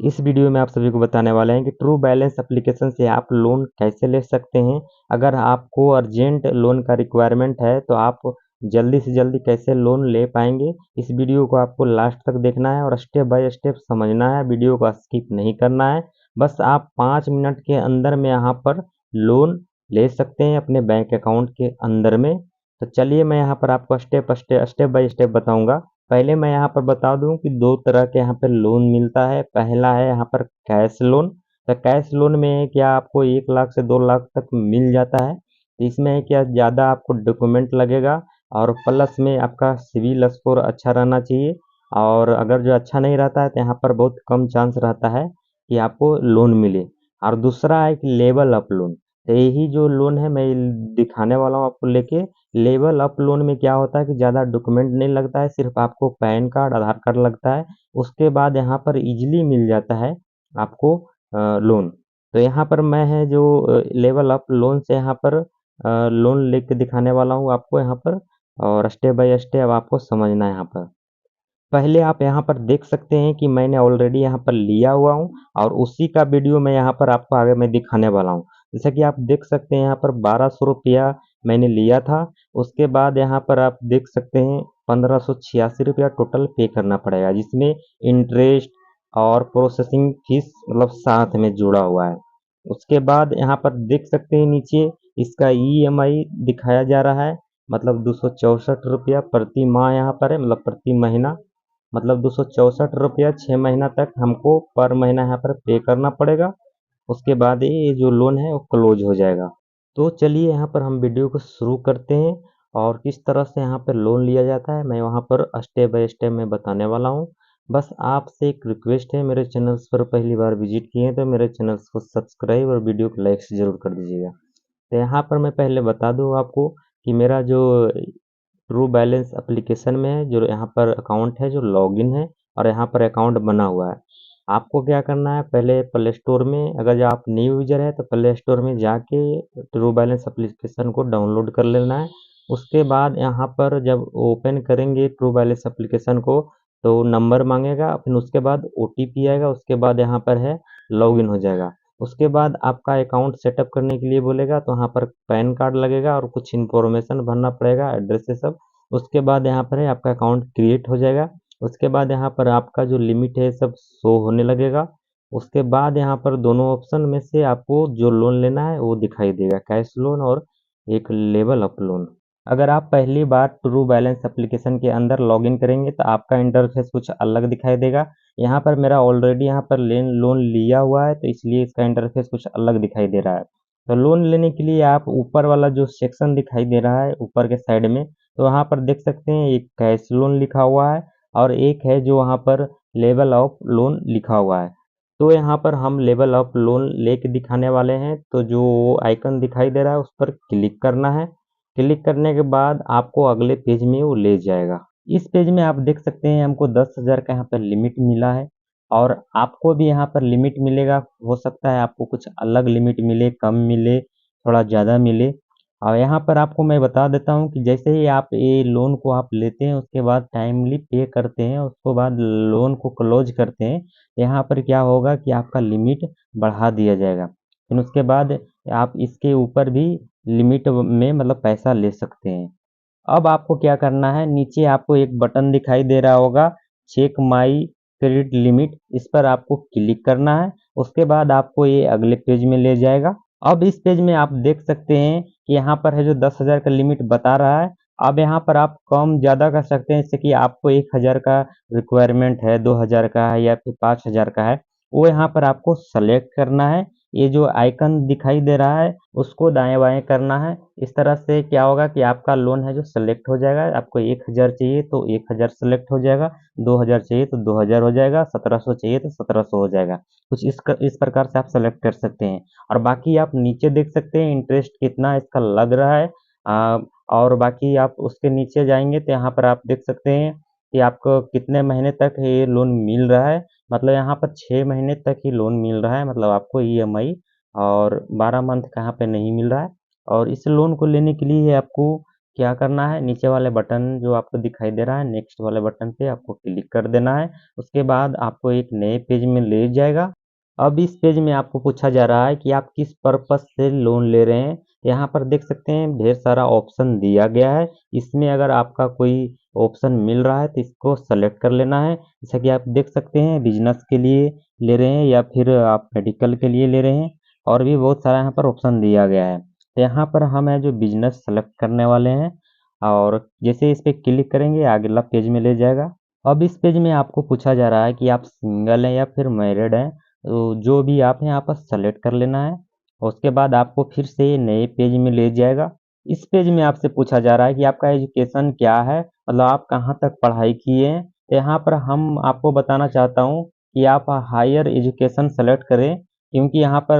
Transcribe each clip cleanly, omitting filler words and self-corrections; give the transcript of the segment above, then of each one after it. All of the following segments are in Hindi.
इस वीडियो में आप सभी को बताने वाले हैं कि ट्रू बैलेंस एप्लीकेशन से आप लोन कैसे ले सकते हैं। अगर आपको अर्जेंट लोन का रिक्वायरमेंट है तो आप जल्दी से जल्दी कैसे लोन ले पाएंगे। इस वीडियो को आपको लास्ट तक देखना है और स्टेप बाय स्टेप समझना है, वीडियो को स्किप नहीं करना है। बस आप 5 मिनट के अंदर में यहाँ पर लोन ले सकते हैं अपने बैंक अकाउंट के अंदर में। तो चलिए मैं यहाँ पर आपको स्टेप बाय स्टेप बताऊंगा। पहले मैं यहाँ पर बता दूं कि दो तरह के यहाँ पर लोन मिलता है। पहला है यहाँ पर कैश लोन। तो कैश लोन में क्या आपको 1 लाख से 2 लाख तक मिल जाता है। तो इसमें है क्या ज़्यादा आपको डॉक्यूमेंट लगेगा और प्लस में आपका सिविल स्कोर अच्छा रहना चाहिए। और अगर जो अच्छा नहीं रहता है तो यहाँ पर बहुत कम चांस रहता है कि आपको लोन मिले। और दूसरा है कि लेवल अप लोन। तो यही जो लोन है मैं दिखाने वाला हूँ आपको लेके। लेवल अप लोन में क्या होता है कि ज़्यादा डॉक्यूमेंट नहीं लगता है, सिर्फ आपको पैन कार्ड आधार कार्ड लगता है। उसके बाद यहाँ पर इजीली मिल जाता है आपको लोन। तो यहाँ पर मैं है जो लेवल अप लोन से यहाँ पर लोन लेके दिखाने वाला हूँ आपको यहाँ पर। और स्टेप बाय स्टेप आपको समझना है यहाँ पर। पहले आप यहाँ पर देख सकते हैं कि मैंने ऑलरेडी यहाँ पर लिया हुआ हूँ और उसी का वीडियो मैं यहाँ पर आपको आगे मैं दिखाने वाला हूँ। जैसा कि आप देख सकते हैं यहाँ पर 1200 रुपया मैंने लिया था। उसके बाद यहाँ पर आप देख सकते हैं 1586 रुपया टोटल पे करना पड़ेगा, जिसमें इंटरेस्ट और प्रोसेसिंग फीस मतलब साथ में जुड़ा हुआ है। उसके बाद यहाँ पर देख सकते हैं नीचे इसका ईएमआई दिखाया जा रहा है, मतलब 264 रुपया प्रति माह यहाँ पर है, मतलब प्रति महीना। मतलब 264 रुपया 6 महीना तक हमको पर महीना यहाँ पर पे करना पड़ेगा। उसके बाद ये जो लोन है वो क्लोज हो जाएगा। तो चलिए यहाँ पर हम वीडियो को शुरू करते हैं और किस तरह से यहाँ पर लोन लिया जाता है मैं वहाँ पर स्टेप बाय स्टेप में बताने वाला हूँ। बस आपसे एक रिक्वेस्ट है, मेरे चैनल्स पर पहली बार विजिट किए हैं तो मेरे चैनल्स को सब्सक्राइब और वीडियो को लाइक ज़रूर कर दीजिएगा। तो यहाँ पर मैं पहले बता दूँ आपको कि मेरा जो ट्रू बैलेंस एप्लीकेशन में है, जो यहाँ पर अकाउंट है जो लॉगिन है और यहाँ पर अकाउंट बना हुआ है। आपको क्या करना है, पहले प्ले स्टोर में अगर जो आप न्यू यूजर है तो प्ले स्टोर में जाके ट्रू बैलेंस एप्लीकेशन को डाउनलोड कर लेना है। उसके बाद यहाँ पर जब ओपन करेंगे ट्रू बैलेंस एप्लीकेशन को तो नंबर मांगेगा, फिर उसके बाद ओटीपी आएगा, उसके बाद यहाँ पर है लॉगिन हो जाएगा। उसके बाद आपका अकाउंट सेटअप करने के लिए बोलेगा तो यहाँ पर पैन कार्ड लगेगा और कुछ इन्फॉर्मेशन भरना पड़ेगा, एड्रेस ये सब। उसके बाद यहाँ पर है आपका अकाउंट क्रिएट हो जाएगा। उसके बाद यहाँ पर आपका जो लिमिट है सब शो होने लगेगा। उसके बाद यहाँ पर दोनों ऑप्शन में से आपको जो लोन लेना है वो दिखाई देगा, कैश लोन और एक लेवल अप लोन। अगर आप पहली बार ट्रू बैलेंस एप्लीकेशन के अंदर लॉगिन करेंगे तो आपका इंटरफेस कुछ अलग दिखाई देगा। यहाँ पर मेरा ऑलरेडी यहाँ पर लोन लिया हुआ है तो इसलिए इसका इंटरफेस कुछ अलग दिखाई दे रहा है। तो लोन लेने के लिए आप ऊपर वाला जो सेक्शन दिखाई दे रहा है ऊपर के साइड में, तो वहाँ पर देख सकते हैं एक कैश लोन लिखा हुआ है और एक है जो वहाँ पर लेवल ऑफ लोन लिखा हुआ है। तो यहाँ पर हम लेवल ऑफ लोन लेके दिखाने वाले हैं। तो जो आइकन दिखाई दे रहा है उस पर क्लिक करना है। क्लिक करने के बाद आपको अगले पेज में वो ले जाएगा। इस पेज में आप देख सकते हैं हमको 10,000 का यहाँ पर लिमिट मिला है और आपको भी यहाँ पर लिमिट मिलेगा। हो सकता है आपको कुछ अलग लिमिट मिले, कम मिले, थोड़ा ज़्यादा मिले। और यहाँ पर आपको मैं बता देता हूँ कि जैसे ही आप ये लोन को आप लेते हैं उसके बाद टाइमली पे करते हैं, उसके बाद लोन को क्लोज करते हैं, यहाँ पर क्या होगा कि आपका लिमिट बढ़ा दिया जाएगा। फिर उसके बाद आप इसके ऊपर भी लिमिट में मतलब पैसा ले सकते हैं। अब आपको क्या करना है, नीचे आपको एक बटन दिखाई दे रहा होगा चेक माई क्रेडिट लिमिट, इस पर आपको क्लिक करना है। उसके बाद आपको ये अगले पेज में ले जाएगा। अब इस पेज में आप देख सकते हैं कि यहाँ पर है जो 10,000 का लिमिट बता रहा है। अब यहाँ पर आप कम ज़्यादा कर सकते हैं, जैसे कि आपको 1,000 का रिक्वायरमेंट है, 2,000 का है या फिर 5,000 का है, वो यहाँ पर आपको सेलेक्ट करना है। ये जो आइकन दिखाई दे रहा है उसको दाएं बाएं करना है। इस तरह से क्या होगा कि आपका लोन है जो सेलेक्ट हो जाएगा। आपको 1,000 चाहिए तो 1,000 सेलेक्ट हो जाएगा, 2,000 चाहिए तो 2,000 हो जाएगा, 1,700 चाहिए तो 1,700 हो जाएगा। कुछ इस प्रकार से आप सेलेक्ट कर सकते हैं। और बाकी आप नीचे देख सकते हैं इंटरेस्ट कितना इसका लग रहा है। आ, और बाकी आप उसके नीचे जाएंगे तो यहाँ पर आप देख सकते हैं कि आपको कितने महीने तक ये लोन मिल रहा है। मतलब यहाँ पर 6 महीने तक ही लोन मिल रहा है, मतलब आपको ईएमआई, और 12 मंथ का यहाँ पे नहीं मिल रहा है। और इस लोन को लेने के लिए आपको क्या करना है, नीचे वाले बटन जो आपको दिखाई दे रहा है नेक्स्ट वाले बटन पे आपको क्लिक कर देना है। उसके बाद आपको एक नए पेज में ले जाएगा। अब इस पेज में आपको पूछा जा रहा है कि आप किस पर्पस से लोन ले रहे हैं। यहाँ पर देख सकते हैं ढेर सारा ऑप्शन दिया गया है। इसमें अगर आपका कोई ऑप्शन मिल रहा है तो इसको सेलेक्ट कर लेना है। जैसा कि आप देख सकते हैं बिजनेस के लिए ले रहे हैं या फिर आप मेडिकल के लिए ले रहे हैं, और भी बहुत सारा यहाँ पर ऑप्शन दिया गया है। तो यहाँ पर हम है जो बिजनेस सेलेक्ट करने वाले हैं, और जैसे इस पे क्लिक करेंगे अगला पेज में ले जाएगा। अब इस पेज में आपको पूछा जा रहा है कि आप सिंगल हैं या फिर मैरिड हैं, तो जो भी आप हैं यहाँ पर सेलेक्ट कर लेना है। उसके बाद आपको फिर से नए पेज में ले जाएगा। इस पेज में आपसे पूछा जा रहा है कि आपका एजुकेशन क्या है, मतलब आप कहाँ तक पढ़ाई किए हैं। तो यहाँ पर हम आपको बताना चाहता हूँ कि आप हायर एजुकेशन सेलेक्ट करें, क्योंकि यहाँ पर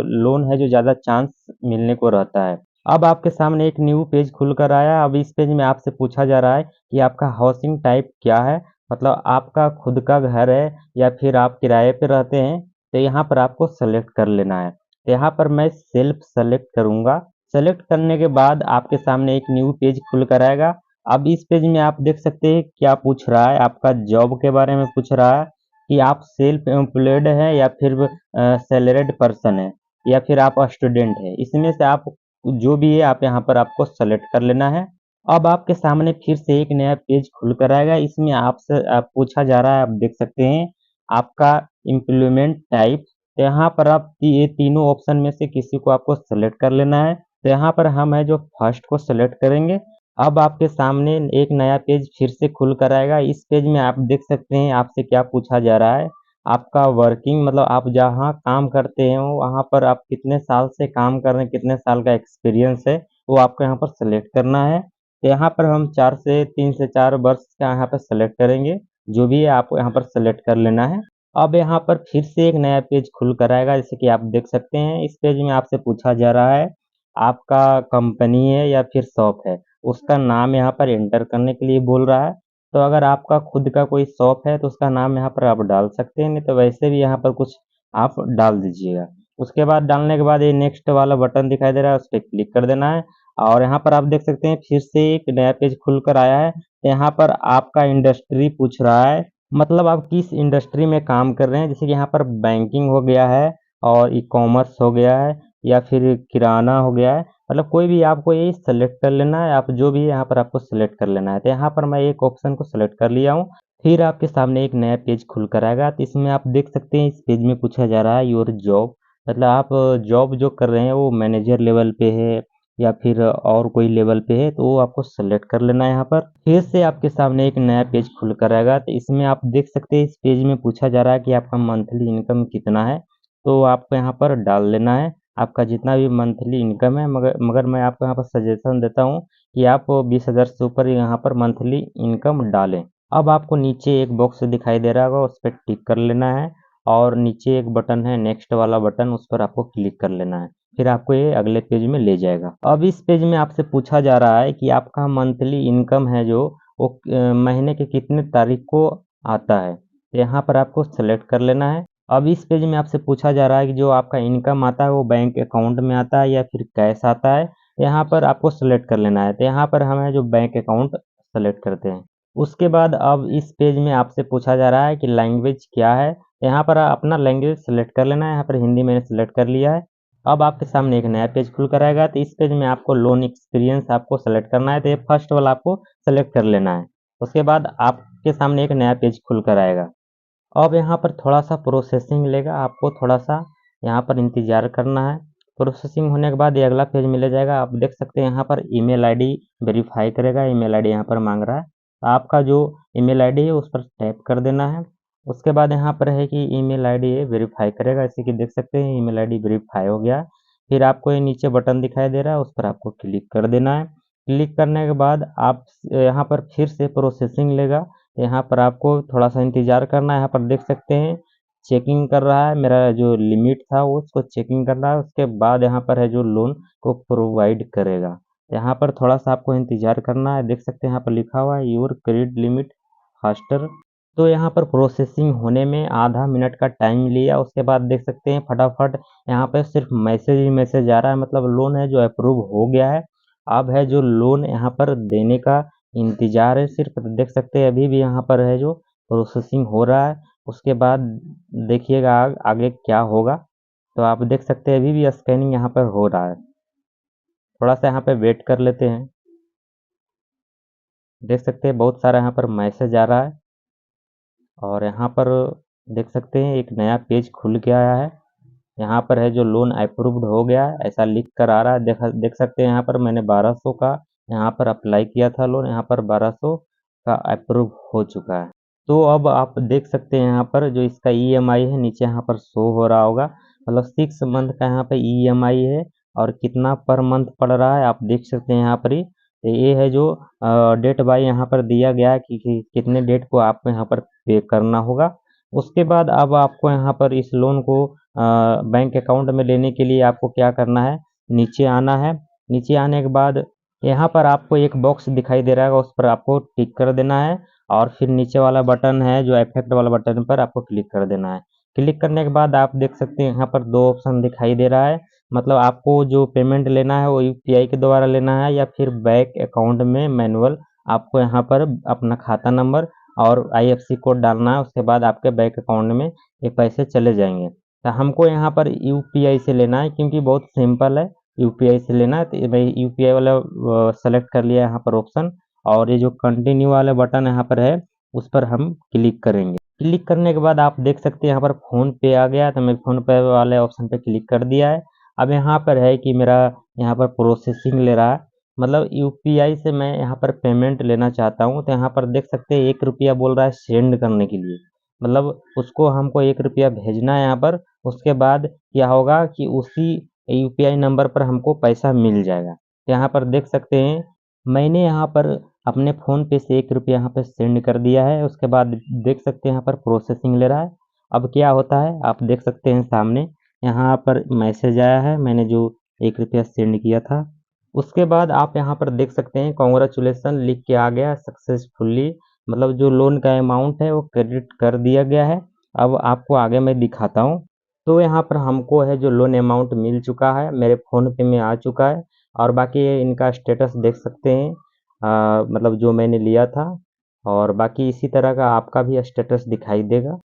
लोन है जो ज़्यादा चांस मिलने को रहता है। अब आपके सामने एक न्यू पेज खुल कर आया। अब इस पेज में आपसे पूछा जा रहा है कि आपका हाउसिंग टाइप क्या है, मतलब आपका खुद का घर है या फिर आप किराए पे रहते हैं। तो यहाँ पर आपको सेलेक्ट कर लेना है। तो यहाँ पर मैं सेल्फ सेलेक्ट करूँगा। सेलेक्ट करने के बाद आपके सामने एक न्यू पेज खुल कर आएगा। अब इस पेज में आप देख सकते हैं क्या पूछ रहा है, आपका जॉब के बारे में पूछ रहा है कि आप सेल्फ एम्प्लॉयड है या फिर सैलरीड पर्सन है या फिर आप स्टूडेंट है। इसमें से आप जो भी है आप यहाँ पर आपको सेलेक्ट कर लेना है। अब आपके सामने फिर से एक नया पेज खुल कर आएगा। इसमें आपसे पूछा जा रहा है, आप देख सकते हैं आपका एम्प्लॉयमेंट टाइप। तो यहाँ पर आप ये तीनों ऑप्शन में से किसी को आपको सेलेक्ट कर लेना है। तो यहाँ पर हम है जो फर्स्ट को सेलेक्ट करेंगे। अब आपके सामने एक नया पेज फिर से खुल कर आएगा। इस पेज में आप देख सकते हैं आपसे क्या पूछा जा रहा है, आपका वर्किंग मतलब आप जहाँ काम करते हैं वहाँ पर आप कितने साल से काम कर रहे हैं, कितने साल का एक्सपीरियंस है, वो आपको यहाँ पर सेलेक्ट करना है। तो यहाँ पर हम 3 से 4 वर्ष का यहाँ पर सेलेक्ट करेंगे। जो भी है आपको यहाँ पर सेलेक्ट कर लेना है। अब यहाँ पर फिर से एक नया पेज खुल कर आएगा, जैसे कि आप देख सकते हैं। इस पेज में आपसे पूछा जा रहा है आपका कंपनी है या फिर शॉप है, उसका नाम यहाँ पर एंटर करने के लिए बोल रहा है। तो अगर आपका खुद का कोई शॉप है तो उसका नाम यहाँ पर आप डाल सकते हैं, नहीं तो वैसे भी यहाँ पर कुछ आप डाल दीजिएगा। उसके बाद डालने के बाद ये नेक्स्ट वाला बटन दिखाई दे रहा है, उस पर क्लिक कर देना है। और यहाँ पर आप देख सकते हैं फिर से एक नया पेज खुल कर आया है। यहाँ पर आपका इंडस्ट्री पूछ रहा है, मतलब आप किस इंडस्ट्री में काम कर रहे हैं। जैसे कि यहाँ पर बैंकिंग हो गया है और ई कॉमर्स हो गया है या फिर किराना हो गया है, मतलब कोई भी आपको ये सेलेक्ट कर लेना है। आप जो भी है यहाँ पर आपको सेलेक्ट कर लेना है। तो यहाँ पर मैं एक ऑप्शन को सेलेक्ट कर लिया हूँ। फिर आपके सामने एक नया पेज खुल कर आएगा। तो इसमें आप देख सकते हैं इस पेज में पूछा जा रहा है योर जॉब, मतलब आप जॉब जो कर रहे हैं वो मैनेजर लेवल पे है या फिर और कोई लेवल पे है, तो वो आपको सेलेक्ट कर लेना है। यहाँ पर फिर से आपके सामने एक नया पेज खुल कर आएगा। तो इसमें आप देख सकते हैं इस पेज में पूछा जा रहा है कि आपका मंथली इनकम कितना है, तो आपको यहाँ पर डाल लेना है आपका जितना भी मंथली इनकम है। मगर मगर मैं आपको यहाँ पर सजेशन देता हूँ कि आप 20,000 से ऊपर यहाँ पर मंथली इनकम डालें। अब आपको नीचे एक बॉक्स दिखाई दे रहा होगा, उस पर टिक कर लेना है, और नीचे एक बटन है नेक्स्ट वाला बटन, उस पर आपको क्लिक कर लेना है। फिर आपको ये अगले पेज में ले जाएगा। अब इस पेज में आपसे पूछा जा रहा है कि आपका मंथली इनकम है जो वो महीने के कितने तारीख को आता है। तो यहाँ पर आपको सेलेक्ट कर लेना है। अब इस पेज में आपसे पूछा जा रहा है कि जो आपका इनकम आता है वो बैंक अकाउंट में आता है या फिर कैश आता है। यहाँ पर आपको सेलेक्ट कर लेना है। तो यहाँ पर हमें जो बैंक अकाउंट सेलेक्ट करते हैं। उसके बाद अब इस पेज में आपसे पूछा जा रहा है कि लैंग्वेज क्या है। यहाँ पर अपना लैंग्वेज सेलेक्ट कर लेना है। यहाँ पर हिंदी मैंने सेलेक्ट कर लिया है। अब आपके सामने एक नया पेज खुल कर आएगा। तो इस पेज में आपको लोन एक्सपीरियंस आपको सेलेक्ट करना है, तो ये फर्स्ट वाला आपको सेलेक्ट कर लेना है। उसके बाद आपके सामने एक नया पेज खुल कर आएगा। अब यहाँ पर थोड़ा सा प्रोसेसिंग लेगा, आपको थोड़ा सा यहाँ पर इंतज़ार करना है। प्रोसेसिंग होने के बाद ये अगला पेज मिल जाएगा। आप देख सकते हैं यहाँ पर ईमेल आईडी वेरीफाई करेगा, ईमेल आईडी यहाँ पर मांग रहा है। तो आपका जो ईमेल आईडी है उस पर टैप कर देना है। उसके बाद यहाँ पर है कि ईमेल आईडी ये वेरीफाई करेगा, जैसे कि देख सकते हैं ईमेल आईडी वेरीफाई हो गया। फिर आपको ये नीचे बटन दिखाई दे रहा है, उस पर आपको क्लिक कर देना है। क्लिक करने के बाद आप यहाँ पर फिर से प्रोसेसिंग लेगा। यहाँ पर आपको थोड़ा सा इंतज़ार करना है। यहाँ पर देख सकते हैं चेकिंग कर रहा है, मेरा जो लिमिट था वो उसको चेकिंग कर रहा है। उसके बाद यहाँ पर है जो लोन को प्रोवाइड करेगा। यहाँ पर थोड़ा सा आपको इंतज़ार करना है। देख सकते हैं यहाँ पर लिखा हुआ है योर क्रेडिट लिमिट फास्टर। तो यहाँ पर प्रोसेसिंग होने में आधा मिनट का टाइम लिया। उसके बाद देख सकते हैं फटाफट यहाँ पे सिर्फ मैसेज ही मैसेज आ रहा है, मतलब लोन है जो अप्रूव हो गया है। अब है जो लोन यहाँ पर देने का इंतज़ार है सिर्फ। देख सकते हैं अभी भी यहाँ पर है जो प्रोसेसिंग हो रहा है। उसके बाद देखिएगा आगे क्या होगा। तो आप देख सकते हैं अभी भी स्कैनिंग यहाँ पर हो रहा है। थोड़ा सा यहाँ पे वेट कर लेते हैं। देख सकते हैं बहुत सारा यहाँ पर मैसेज आ रहा है और यहाँ पर देख सकते हैं एक नया पेज खुल के आया है। यहाँ पर है जो लोन अप्रूव्ड हो गया है ऐसा लिख कर आ रहा है। देख सकते हैं यहाँ पर मैंने 1200 का यहाँ पर अप्लाई किया था लोन, यहाँ पर 1200 का अप्रूव हो चुका है। तो अब आप देख सकते हैं यहाँ पर जो इसका ईएमआई है नीचे यहाँ पर शो हो रहा होगा। मतलब 6 मंथ का यहाँ पे ईएमआई है और कितना पर मंथ पड़ रहा है आप देख सकते हैं यहाँ पर ही। ये है जो डेट बाय यहाँ पर दिया गया है कि कितने डेट को आपको यहाँ पर पे करना होगा। उसके बाद अब आपको यहाँ पर इस लोन को बैंक अकाउंट में लेने के लिए आपको क्या करना है, नीचे आना है। नीचे आने के बाद यहाँ पर आपको एक बॉक्स दिखाई दे रहा है, उस पर आपको टिक कर देना है और फिर नीचे वाला बटन है जो इफेक्ट वाला बटन पर आपको क्लिक कर देना है। क्लिक करने के बाद आप देख सकते हैं यहाँ पर दो ऑप्शन दिखाई दे रहा है। मतलब आपको जो पेमेंट लेना है वो यूपीआई के द्वारा लेना है या फिर बैंक अकाउंट में मैनुअल आपको यहाँ पर अपना खाता नंबर और आईएफएससी कोड डालना है। उसके बाद आपके बैंक अकाउंट में ये पैसे चले जाएंगे। तो हमको यहाँ पर यूपीआई से लेना है क्योंकि बहुत सिंपल है। यूपीआई से लेना है तो मैं यूपीआई वाला सेलेक्ट कर लिया यहाँ पर ऑप्शन और ये जो कंटिन्यू वाला बटन यहाँ पर है उस पर हम क्लिक करेंगे। क्लिक करने के बाद आप देख सकते हैं यहाँ पर फ़ोन पे आ गया तो मैं फ़ोन पे वाले ऑप्शन पे क्लिक कर दिया है। अब यहाँ पर है कि मेरा यहाँ पर प्रोसेसिंग ले रहा है। मतलब यूपीआई से मैं यहाँ पर पेमेंट लेना चाहता हूँ तो यहाँ पर देख सकते हैं 1 रुपया बोल रहा है सेंड करने के लिए। मतलब उसको हमको 1 रुपया भेजना है यहाँ पर। उसके बाद क्या होगा कि उसी यूपीआई नंबर पर हमको पैसा मिल जाएगा। यहाँ पर देख सकते हैं मैंने यहाँ पर अपने फ़ोन पे से 1 रुपया यहाँ पे सेंड कर दिया है। उसके बाद देख सकते हैं यहाँ पर प्रोसेसिंग ले रहा है। अब क्या होता है आप देख सकते हैं सामने यहाँ पर मैसेज आया है मैंने जो 1 रुपया सेंड किया था। उसके बाद आप यहाँ पर देख सकते हैं कांग्रेचुलेसन लिख के आ गया सक्सेसफुली। मतलब जो लोन का अमाउंट है वो क्रेडिट कर दिया गया है। अब आपको आगे मैं दिखाता हूँ। तो यहाँ पर हमको है जो लोन अमाउंट मिल चुका है मेरे फ़ोन पे में आ चुका है। और बाकी इनका स्टेटस देख सकते हैं मतलब जो मैंने लिया था और बाकी इसी तरह का आपका भी स्टेटस दिखाई देगा।